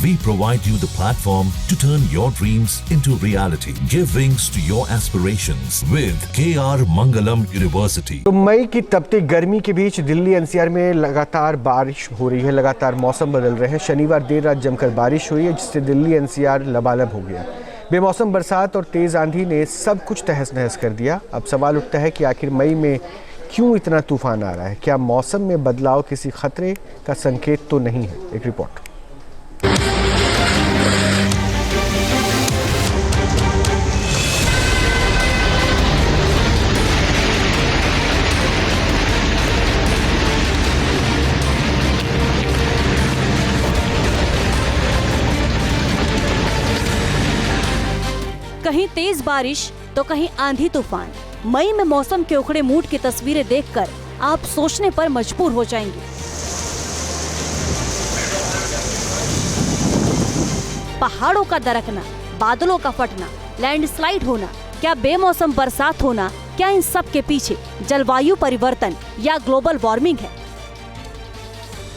We provide you the platform to turn your dreams into reality. Give wings to your aspirations with KR Mangalam University. तो मई की तपती गर्मी के बीच Delhi NCR में लगातार बारिश हो रही है, लगातार मौसम बदल रहे हैं। शनिवार देर रात जमकर बारिश हुई है, जिससे दिल्ली एनसीआर लबालब हो गया। बेमौसम बरसात और तेज आंधी ने सब कुछ तहस नहस कर दिया। अब सवाल उठता है कि आखिर मई में क्यों इतना तूफान आ रहा है? क्या मौसम में बदलाव किसी खतरे का संकेत तो नहीं है? एक रिपोर्ट। कहीं तेज बारिश तो कहीं आंधी तूफान। मई में मौसम के उखड़े मूड की तस्वीरें देखकर आप सोचने पर मजबूर हो जाएंगे। पहाड़ों का दरकना, बादलों का फटना, लैंडस्लाइड होना, क्या बेमौसम बरसात होना, क्या इन सब के पीछे जलवायु परिवर्तन या ग्लोबल वार्मिंग है?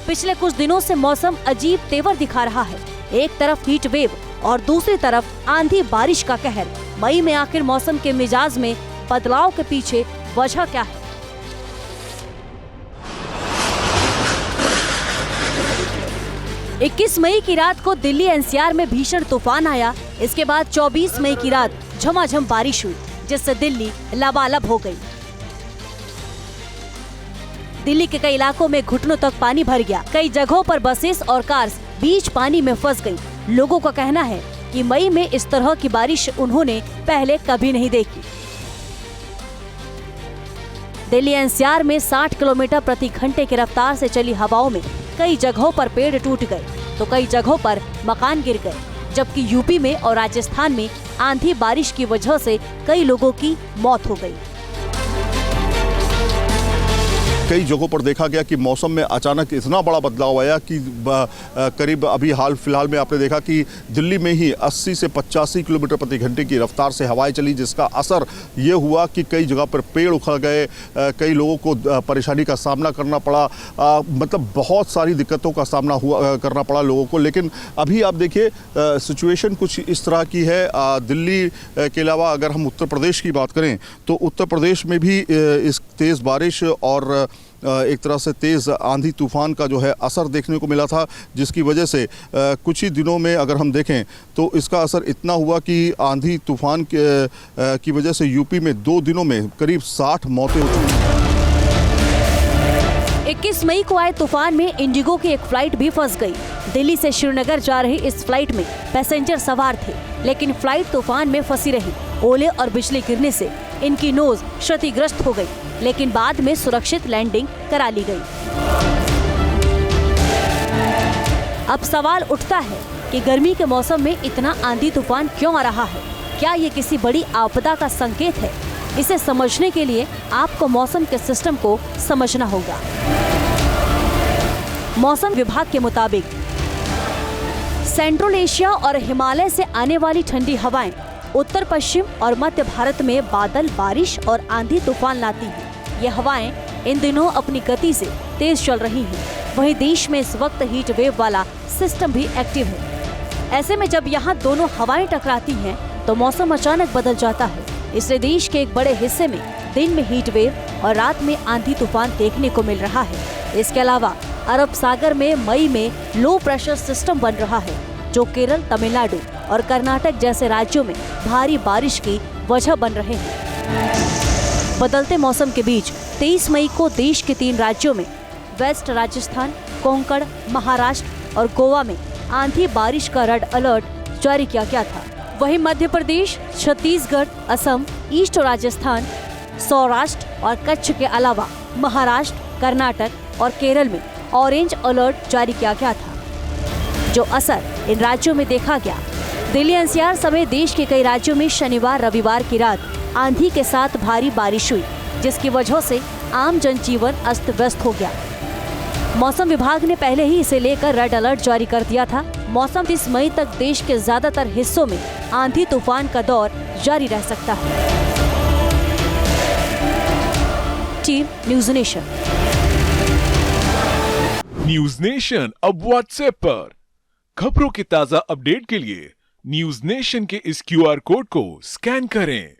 पिछले कुछ दिनों से मौसम अजीब तेवर दिखा रहा है। एक तरफ हीट वेव और दूसरी तरफ आंधी बारिश का कहर। मई में आखिर मौसम के मिजाज में बदलाव के पीछे वजह क्या है? इक्कीस मई की रात को दिल्ली एनसीआर में भीषण तूफान आया। इसके बाद 24 मई की रात झमाझम बारिश हुई, जिससे दिल्ली लबालब हो गई। दिल्ली के कई इलाकों में घुटनों तक पानी भर गया। कई जगहों पर बसेस और कार्स बीच पानी में फंस गई। लोगों का कहना है कि मई में इस तरह की बारिश उन्होंने पहले कभी नहीं देखी। दिल्ली एनसीआर में 60 किलोमीटर प्रति घंटे की रफ्तार से चली हवाओं में कई जगहों पर पेड़ टूट गए तो कई जगहों पर मकान गिर गए, जबकि यूपी में और राजस्थान में आंधी बारिश की वजह से कई लोगों की मौत हो गई। कई जगहों पर देखा गया कि मौसम में अचानक इतना बड़ा बदलाव आया कि करीब अभी हाल फिलहाल में आपने देखा कि दिल्ली में ही 80 से 85 किलोमीटर प्रति घंटे की रफ्तार से हवाएं चली, जिसका असर ये हुआ कि कई जगह पर पेड़ उखड़ गए, कई लोगों को परेशानी का सामना करना पड़ा। मतलब बहुत सारी दिक्कतों का सामना करना पड़ा लोगों को। लेकिन अभी आप देखिए सिचुएशन कुछ इस तरह की है। दिल्ली के अलावा अगर हम उत्तर प्रदेश की बात करें तो उत्तर प्रदेश में भी इस तेज़ बारिश और एक तरह से तेज़ आंधी तूफान का जो है असर देखने को मिला था, जिसकी वजह से कुछ ही दिनों में अगर हम देखें तो इसका असर इतना हुआ कि आंधी तूफान की वजह से यूपी में 2 दिनों में करीब 60 मौतें हो चुकी हैं। 21 मई को आए तूफान में इंडिगो की एक फ्लाइट भी फंस गई। दिल्ली से श्रीनगर जा रही इस फ्लाइट में पैसेंजर सवार थे, लेकिन फ्लाइट तूफान में फंसी रही। ओले और बिजली गिरने से इनकी नोज क्षतिग्रस्त हो गई, लेकिन बाद में सुरक्षित लैंडिंग करा ली गई। अब सवाल उठता है कि गर्मी के मौसम में इतना आंधी तूफान क्यों आ रहा है? क्या ये किसी बड़ी आपदा का संकेत है? इसे समझने के लिए आपको मौसम के सिस्टम को समझना होगा। मौसम विभाग के मुताबिक सेंट्रल एशिया और हिमालय से आने वाली ठंडी हवाएं उत्तर पश्चिम और मध्य भारत में बादल, बारिश और आंधी तूफान लाती हैं। ये हवाएं इन दिनों अपनी गति से तेज चल रही हैं। वहीं देश में इस वक्त हीट वेव वाला सिस्टम भी एक्टिव है। ऐसे में जब यहाँ दोनों हवाएं टकराती हैं तो मौसम अचानक बदल जाता है। इसलिए देश के एक बड़े हिस्से में दिन में हीट वेव और रात में आंधी तूफान देखने को मिल रहा है। इसके अलावा अरब सागर में मई में लो प्रेशर सिस्टम बन रहा है, जो केरल, तमिलनाडु और कर्नाटक जैसे राज्यों में भारी बारिश की वजह बन रहे हैं। बदलते मौसम के बीच 23 मई को देश के 3 राज्यों में वेस्ट राजस्थान, कोंकण, महाराष्ट्र और गोवा में आंधी बारिश का रेड अलर्ट जारी किया गया था। वहीं मध्य प्रदेश, छत्तीसगढ़, असम, ईस्ट राजस्थान, सौराष्ट्र और कच्छ के अलावा महाराष्ट्र, कर्नाटक और केरल में ऑरेंज अलर्ट जारी किया गया था, जो असर इन राज्यों में देखा गया। दिल्ली एनसीआर समेत देश के कई राज्यों में शनिवार, रविवार की रात आंधी के साथ भारी बारिश हुई, जिसकी वजह से आम जनजीवन अस्त व्यस्त हो गया। मौसम विभाग ने पहले ही इसे लेकर रेड अलर्ट जारी कर दिया था। मौसम 30 मई तक देश के ज्यादातर हिस्सों में आंधी तूफान का दौर जारी रह सकता है। Team news nation. News nation अब व्हाट्सएप पर। खबरों के ताजा अपडेट के लिए न्यूज नेशन के इस QR कोड को स्कैन करें।